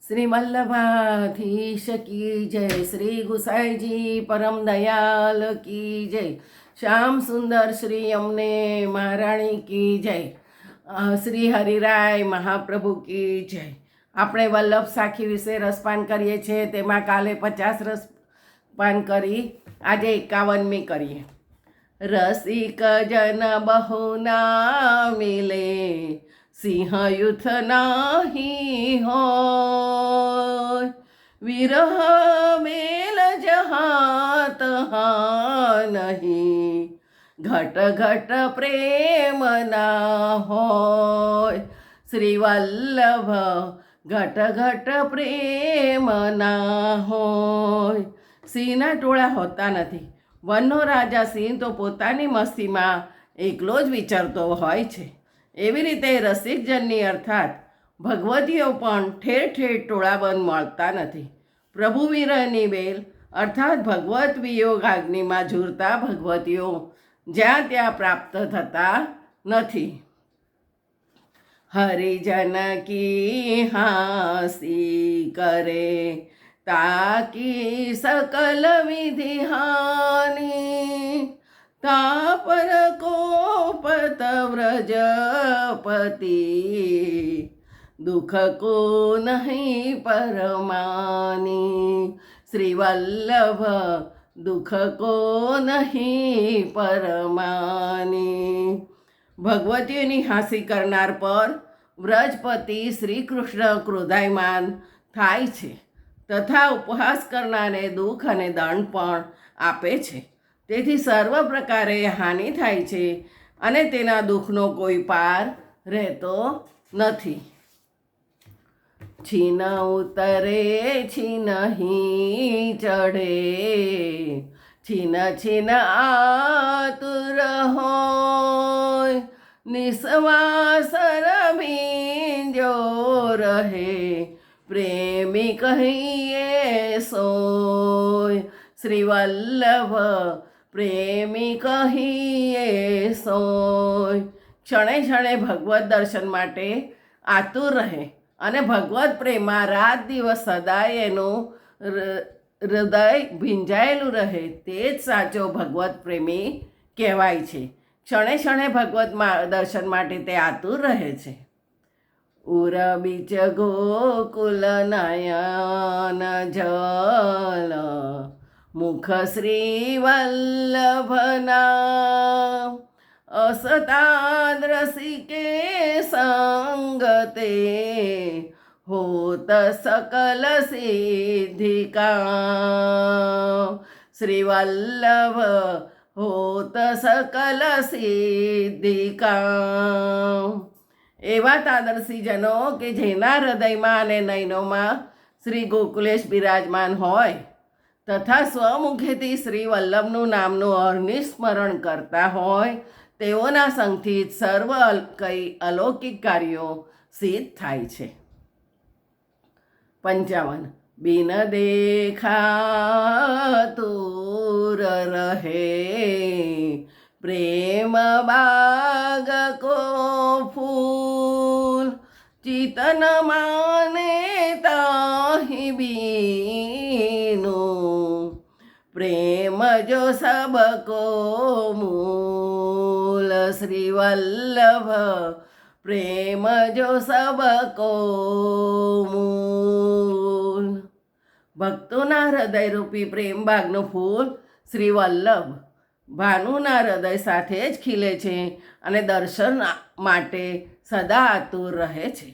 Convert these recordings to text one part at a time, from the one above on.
શ્રી વલ્લભાધીશ કી જય, શ્રી ગુસાઈજી પરમ દયાલ કી જય, શ્યામ સુંદર શ્રી અમને મહારાણી કી જય, શ્રી હરિરાય મહાપ્રભુ કી જય. આપણે વલ્લભ સાખી વિશે રસપાન કરીએ છીએ. તેમાં કાલે 50 રસપાન કરી, આજે 51મી કરીએ. રસિક જન બહુ ના મિલે, સિંહ યુથ નાહી હોય, વિરહ મેલ જહા તહા નહીં, ઘટ ઘટ પ્રેમ ના હોય. શ્રી વલ્લભ ઘટ ઘટ પ્રેમ ના હોય. સિંહના ટોળા હોતા નથી. વનનો રાજા સિંહ તો પોતાની મસ્તીમાં એકલો જ વિચરતો હોય છે. એવી રીતે રસિકજનની અર્થાત ભગવતીઓ પણ ઠેર ઠેર ટોળાબંધ મળતા નથી. પ્રભુ વિરહની બેલ અર્થાત ભગવત વિયોગાગ્નિમાં ઝૂરતા ભગવતીઓ જ્યાં ત્યાં પ્રાપ્ત થતા નથી. હરિજન કી હાસી કરે, તાકી સકલ વિધિ હાની, તાપર કોપત વ્રજપતિ, દુઃખ કો નહીં પરમાની. શ્રી વલ્લભ દુઃખ કો નહીં પરમાની. ભગવતીઓની હાંસી કરનાર પર વ્રજપતિ શ્રી કૃષ્ણ ક્રોધાયમાન થાય છે તથા ઉપહાસ કરનારને દુઃખ અને દંડ પણ આપે છે. તેથી સર્વ પ્રકારે હાનિ થાય છે અને તેના દુઃખનો કોઈ પાર રહેતો નથી. છીન ઉતરે છીનહી ચઢે, છીન છીન આતુર હોય, નિશ્વાસ રમીજો રહે, પ્રેમી કહીએ સોય. શ્રી વલ્લભ પ્રેમી કહીએ સોય. ક્ષણે ક્ષણે ભગવત દર્શન માટે આતુર રહે અને ભગવત પ્રેમમાં રાત દિવસ સદાય એનું હૃદય ભીંજાયેલું રહે, તે જ સાચો ભગવત પ્રેમી કહેવાય છે. ક્ષણે ક્ષણે ભગવત દર્શન માટે તે આતુર રહે છે. ઉર બીચ ગોકુલ નયન જલ, મુખ શ્રી વલ્લભના, અસતાદ્રસિકે સંગતે, હોત સકલ સિદ્ધિકા. શ્રી વલ્લભ હોત સકલ સિદ્ધિકા. એવા તાદર્શીજનો કે જેના હૃદયમાં અને નયનોમાં શ્રી ગોકુલેશ બિરાજમાન હોય તથા સ્વમુખેથી શ્રી વલ્લભનું નામનું અહર્નિસ્મરણ કરતા હોય, તેઓના સંગથી સર્વ કઈ અલૌકિક કાર્યો સિદ્ધ થાય છે. 55. બિન દેખા તુર રહે, પ્રેમ બાગ કો ફૂલ, ચિતન માને તાહી બીનો, પ્રેમ જો સબકો મૂલ. શ્રી વલ્લભ પ્રેમ જો સબકો મૂલ. ભક્તોના હૃદયરૂપી પ્રેમ બાગનું ફૂલ શ્રી વલ્લભ ભાનુના હૃદય સાથે જ ખીલે છે અને દર્શન માટે સદા આતુર રહે છે.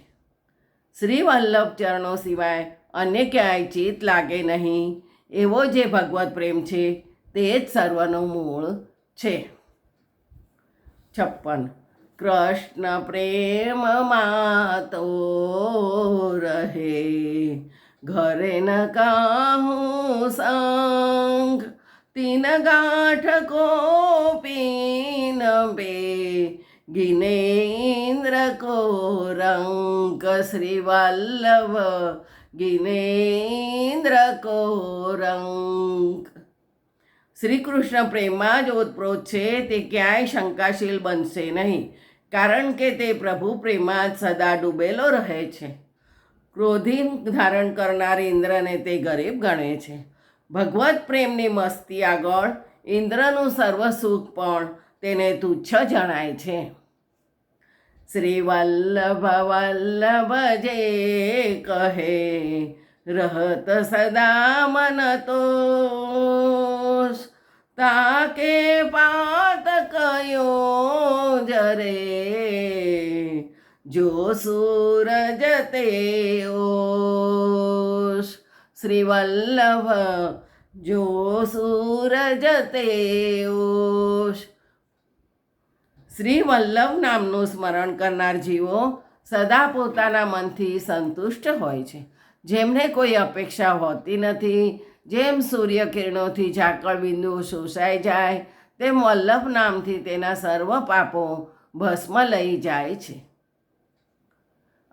શ્રી વલ્લભ ચરણો સિવાય અન્ય ક્યાંય ચિત્ત લાગે નહીં એવો જે ભગવત પ્રેમ છે તે જ સર્વનું મૂળ છે. 56. કૃષ્ણ પ્રેમમાં તો રહે, ઘરે ન કાહું સંગ, તીન ગાંઠ કો પીન બે, ગિને ઇન્દ્ર કો રંક. શ્રી વલ્લભ ગિને ઇન્દ્ર કો રંક. શ્રી કૃષ્ણ પ્રેમમાં જ ઓતપ્રોત છે તે ક્યાંય શંકાશીલ બનશે નહીં, કારણ કે તે પ્રભુ પ્રેમમાં જ સદા ડૂબેલો રહે છે. ક્રોધી ધારણ કરનાર ઇન્દ્રને તે ગરીબ ગણે છે. ભગવત પ્રેમની મસ્તી આગળ ઇન્દ્રનું સર્વ સુખ પણ તેને તુચ્છ જણાય છે. શ્રી વલ્લભ વલ્લભ જે કહે રહત સદા મન તોષ, તાકે પાત કયો જરે જો સૂરજ તે ઓષ. શ્રી વલ્લભ જો સૂરજ તે ઓષ. શ્રી વલ્લભ નામનું સ્મરણ કરનાર જીવો સદા પોતાના મનથી સંતુષ્ટ હોય છે. જેમને કોઈ અપેક્ષા હોતી નથી, જેમ સૂર્યકિરણોથી ઝાકળ બિંદુ શોષાઈ જાય, તેમ વલ્લભ નામથી તેના સર્વ પાપો ભસ્મ લઈ જાય છે.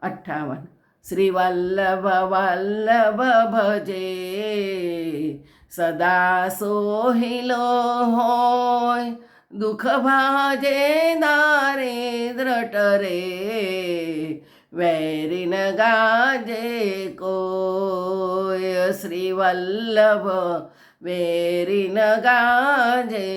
58. શ્રી વલ્લભ વલ્લભ ભજે સદા સોહિલો હોય, દુઃખ ભાજે દારિદ્ર ટરે વૈરીન ગાજે કોઈ. શ્રી વલ્લભ વૈરીન ગાજે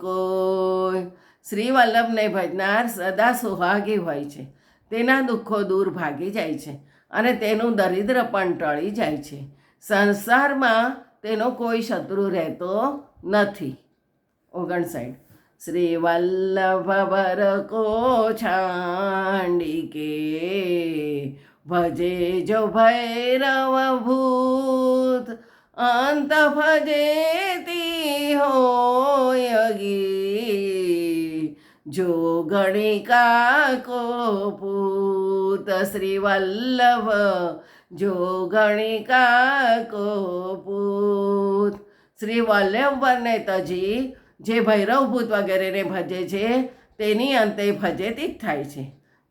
કોઈ. શ્રી વલ્લભને ભજનાર સદા સુહાગી હોય છે. તેના દુઃખો દૂર ભાગી જાય છે અને તેનું દરિદ્ર પણ ટળી જાય છે. સંસારમાં તેનો કોઈ શત્રુ રહેતો નથી. 59. શ્રી વલ્લભ બર કો છાંડિકે ભજે જો ભૈરવ ભૂત, અંત ભજેતી હોયગી જો ગણિકા કો પૂત. શ્રી વલ્લભ જો ગણિકા કો પૂત. શ્રી વલ્લભને તજી જે ભૈરવભૂત વગેરેને ભજે છે તેની અંતે ફજેતી જ થાય છે.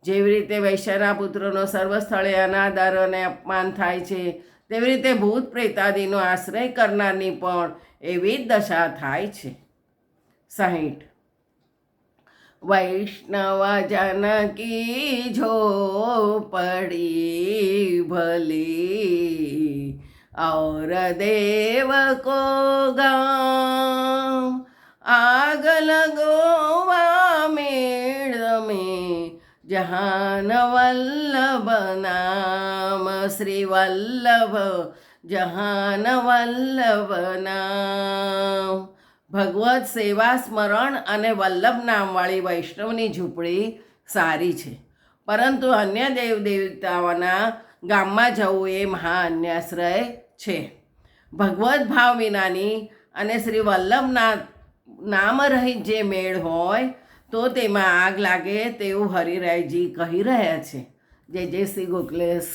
જેવી રીતે વૈશ્યના પુત્રોનો સર્વ સ્થળે અનાદર અને અપમાન થાય છે, તેવી રીતે ભૂત પ્રેતાદિનો આશ્રય કરનારની પણ એવી જ દશા થાય છે. 60. વૈષ્ણવ જન કી ઝોપડી ભલી और देव को गाँव, आग लगोवा मेड़ में जहान वल्लभ नाम. श्री वल्लभ जहान वल्लभ नाम. ભગવત સેવા સ્મરણ અને વલ્લભ નામવાળી વૈષ્ણવની ઝૂંપડી સારી છે, પરંતુ અન્ય દેવ દેવતાઓના ગામમાં જવું એ મહા અન્યાશ્રય છે. ભગવત ભાવ વિનાની અને શ્રી વલ્લભના નામ રહિત જે મેળ હોય તો તેમાં આગ લાગે તેવું હરિરાયજી કહી રહ્યા છે. જય જય શ્રી ગોખલેશ.